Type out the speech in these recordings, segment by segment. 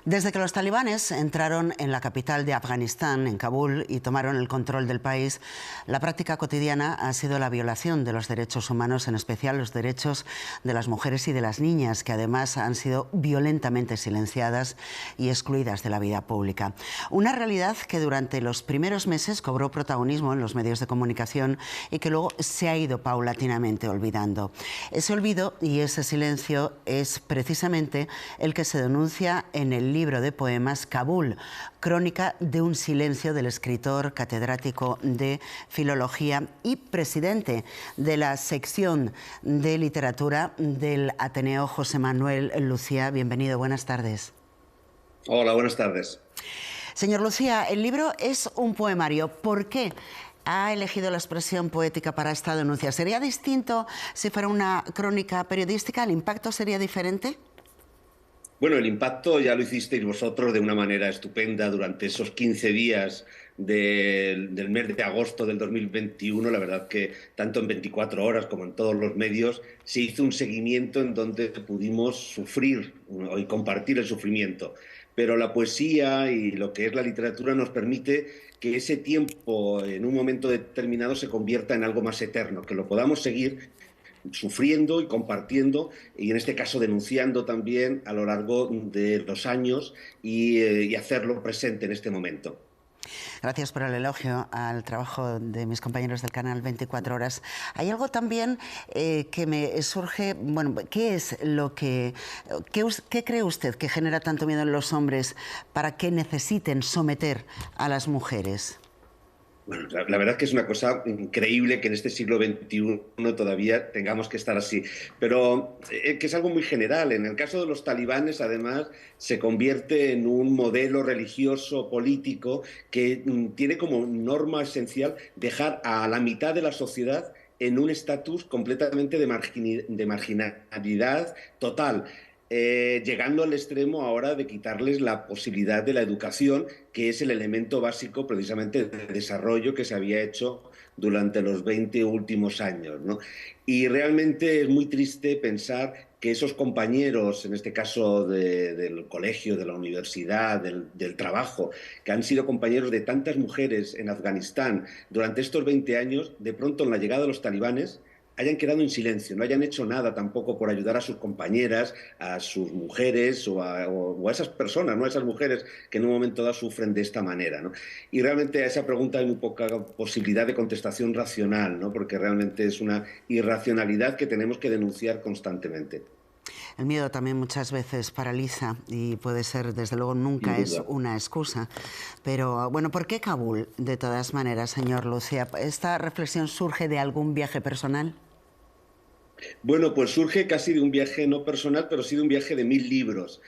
Desde que los talibanes entraron en la capital de Afganistán, en Kabul, y tomaron el control del país, la práctica cotidiana ha sido la violación de los derechos humanos, en especial los derechos de las mujeres y de las niñas, que además han sido violentamente silenciadas y excluidas de la vida pública. Una realidad que durante los primeros meses cobró protagonismo en los medios de comunicación y que luego se ha ido paulatinamente olvidando. Ese olvido y ese silencio es precisamente el que se denuncia en el libro de poemas Kabul, crónica de un silencio, del escritor catedrático de Filología y presidente de la sección de literatura del Ateneo, José Manuel Lucía. Bienvenido, buenas tardes. Hola, buenas tardes. Señor Lucía, el libro es un poemario. ¿Por qué ha elegido la expresión poética para esta denuncia? ¿Sería distinto si fuera una crónica periodística? ¿El impacto sería diferente? Bueno, el impacto ya lo hicisteis vosotros de una manera estupenda durante esos 15 días del mes de agosto del 2021. La verdad que tanto en 24 horas como en todos los medios se hizo un seguimiento en donde pudimos sufrir y compartir el sufrimiento. Pero la poesía y lo que es la literatura nos permite que ese tiempo en un momento determinado se convierta en algo más eterno, que lo podamos seguir sufriendo y compartiendo, y en este caso denunciando también a lo largo de los años y hacerlo presente en este momento. Gracias por el elogio al trabajo de mis compañeros del canal 24 Horas. Hay algo también que me surge, bueno, ¿qué es lo qué cree usted que genera tanto miedo en los hombres para que necesiten someter a las mujeres? Bueno, la verdad es que es una cosa increíble que en este siglo XXI todavía tengamos que estar así, pero que es algo muy general. En el caso de los talibanes, además, se convierte en un modelo religioso político que tiene como norma esencial dejar a la mitad de la sociedad en un estatus completamente de marginalidad total. Llegando al extremo ahora de quitarles la posibilidad de la educación, que es el elemento básico precisamente de desarrollo que se había hecho durante los 20 últimos años, ¿no? Y realmente es muy triste pensar que esos compañeros, en este caso del colegio, de la universidad, del trabajo, que han sido compañeros de tantas mujeres en Afganistán durante estos 20 años, de pronto en la llegada de los talibanes hayan quedado en silencio, no hayan hecho nada tampoco por ayudar a sus compañeras, a sus mujeres o a esas personas, ¿no? A esas mujeres que en un momento dado sufren de esta manera, ¿no? Y realmente a esa pregunta hay muy poca posibilidad de contestación racional, ¿no? Porque realmente es una irracionalidad que tenemos que denunciar constantemente. El miedo también muchas veces paraliza y puede ser, desde luego, Sin nunca es duda. una excusa. Pero, bueno, ¿por qué Kabul, de todas maneras, señor Lucía? ¿Esta reflexión surge de algún viaje personal? Bueno, pues surge casi de un viaje no personal, pero sí de un viaje de 1000 libros.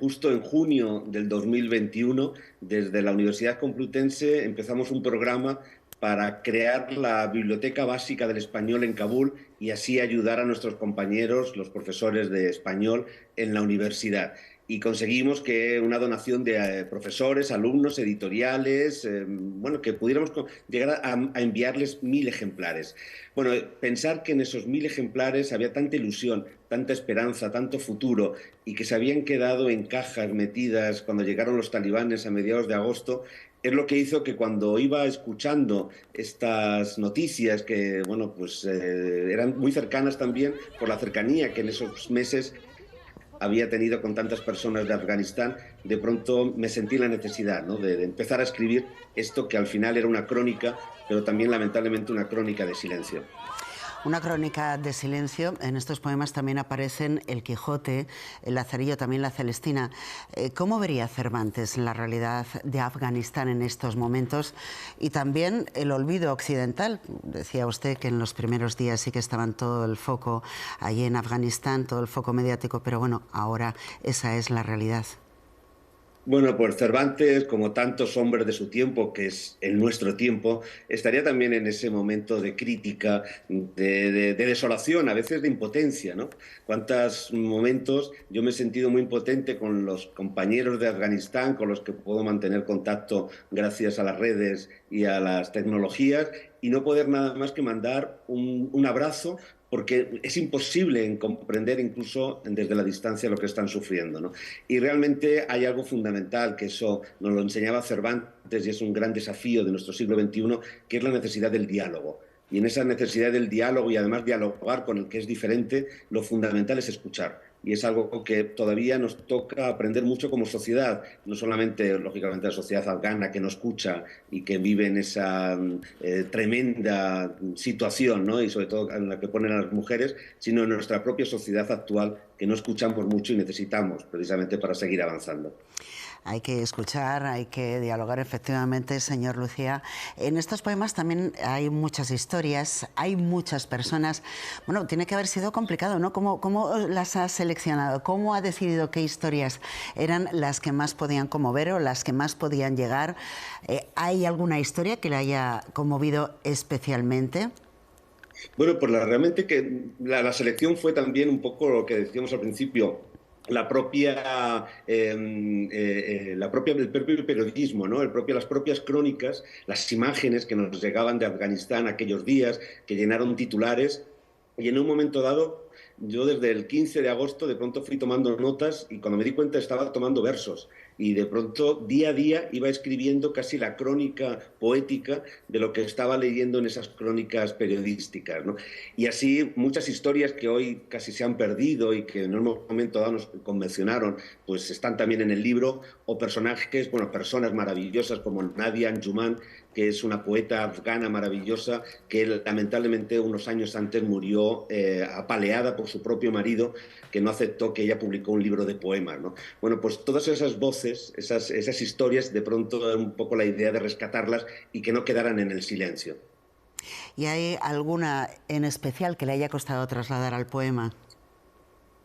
Justo en junio del 2021, desde la Universidad Complutense empezamos un programa para crear la Biblioteca Básica del Español en Kabul y así ayudar a nuestros compañeros, los profesores de español en la universidad. Y conseguimos que una donación de profesores, alumnos, editoriales, bueno, que pudiéramos llegar a enviarles 1000 ejemplares. Bueno, pensar que en esos 1000 ejemplares había tanta ilusión, tanta esperanza, tanto futuro, y que se habían quedado en cajas metidas cuando llegaron los talibanes a mediados de agosto, es lo que hizo que cuando iba escuchando estas noticias, que bueno, pues eran muy cercanas también por la cercanía que en esos meses había tenido con tantas personas de Afganistán, de pronto me sentí la necesidad, ¿no? de empezar a escribir esto que al final era una crónica, pero también lamentablemente una crónica de silencio. Una crónica de silencio. En estos poemas también aparecen el Quijote, el Lazarillo, también la Celestina. ¿Cómo vería Cervantes la realidad de Afganistán en estos momentos? Y también el olvido occidental. Decía usted que en los primeros días sí que estaban todo el foco allí en Afganistán, todo el foco mediático, pero bueno, ahora esa es la realidad. Bueno, pues Cervantes, como tantos hombres de su tiempo, que es el nuestro tiempo, estaría también en ese momento de crítica, de desolación, a veces de impotencia, ¿no? Cuántos momentos yo me he sentido muy impotente con los compañeros de Afganistán, con los que puedo mantener contacto gracias a las redes y a las tecnologías, y no poder nada más que mandar un abrazo porque es imposible en comprender incluso desde la distancia lo que están sufriendo, ¿no? Y realmente hay algo fundamental, que eso nos lo enseñaba Cervantes y es un gran desafío de nuestro siglo XXI, que es la necesidad del diálogo. Y en esa necesidad del diálogo y además dialogar con el que es diferente, lo fundamental es escuchar. Y es algo que todavía nos toca aprender mucho como sociedad, no solamente, lógicamente, la sociedad afgana que no escucha y que vive en esa tremenda situación, ¿no? Y sobre todo en la que ponen a las mujeres, sino en nuestra propia sociedad actual, que no escuchamos mucho y necesitamos precisamente para seguir avanzando. Hay que escuchar, hay que dialogar, efectivamente, señor Lucía. En estos poemas también hay muchas historias, hay muchas personas. Bueno, tiene que haber sido complicado, ¿no? ¿Cómo las ha seleccionado? ¿Cómo ha decidido qué historias eran las que más podían conmover o las que más podían llegar? ¿Hay alguna historia que le haya conmovido especialmente? Bueno, pues realmente que la selección fue también un poco lo que decíamos al principio, el propio periodismo, ¿no? Las propias crónicas, las imágenes que nos llegaban de Afganistán aquellos días, que llenaron titulares, y en un momento dado, yo desde el 15 de agosto de pronto fui tomando notas y cuando me di cuenta estaba tomando versos y de pronto día a día iba escribiendo casi la crónica poética de lo que estaba leyendo en esas crónicas periodísticas, ¿no? Y así muchas historias que hoy casi se han perdido y que en un momento dado nos convencionaron, pues están también en el libro, o personajes, bueno, personas maravillosas como Nadia Anjuman, que es una poeta afgana maravillosa que lamentablemente unos años antes murió apaleada por su propio marido, que no aceptó que ella publicó un libro de poemas, ¿no? Bueno, pues todas esas voces, esas historias, de pronto era un poco la idea de rescatarlas y que no quedaran en el silencio. ¿Y hay alguna en especial que le haya costado trasladar al poema?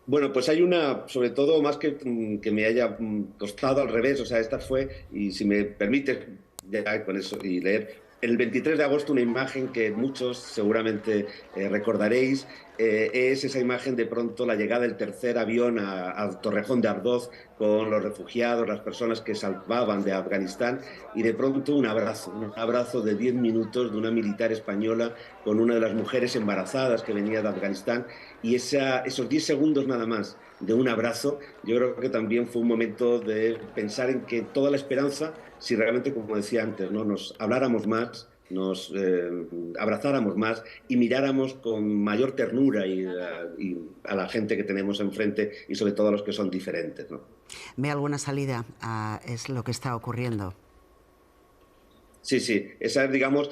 Bueno, pues hay una, sobre todo, más que me haya costado al revés, o sea, esta fue, y si me permites, ya con eso y leer, el 23 de agosto una imagen que muchos seguramente recordaréis, es esa imagen de pronto la llegada del tercer avión a Torrejón de Ardoz con los refugiados, las personas que salvaban de Afganistán y de pronto un abrazo de 10 minutos de una militar española con una de las mujeres embarazadas que venía de Afganistán y esos 10 segundos nada más de un abrazo, yo creo que también fue un momento de pensar en que toda la esperanza, si realmente, como decía antes, ¿no? Nos habláramos más, nos abrazáramos más y miráramos con mayor ternura y a la gente que tenemos enfrente y sobre todo a los que son diferentes, ¿no? ¿Ve alguna salida a es lo que está ocurriendo? Sí, sí, esa es, digamos,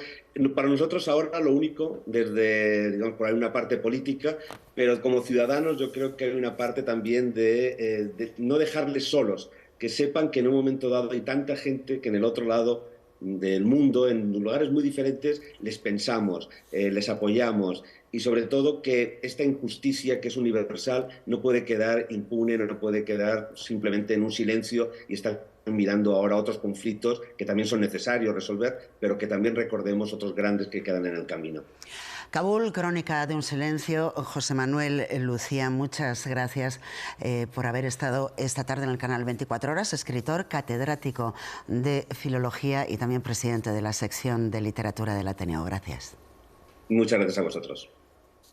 para nosotros ahora lo único, desde, digamos, por ahí una parte política, pero como ciudadanos yo creo que hay una parte también de no dejarles solos, que sepan que en un momento dado hay tanta gente que en el otro lado del mundo, en lugares muy diferentes, les pensamos, les apoyamos y sobre todo que esta injusticia que es universal no puede quedar impune, no puede quedar simplemente en un silencio y estar mirando ahora otros conflictos que también son necesarios resolver, pero que también recordemos otros grandes que quedan en el camino. Kabul, crónica de un silencio. José Manuel Lucía, muchas gracias por haber estado esta tarde en el canal 24 Horas, escritor, catedrático de Filología y también presidente de la sección de Literatura del Ateneo. Gracias. Muchas gracias a vosotros.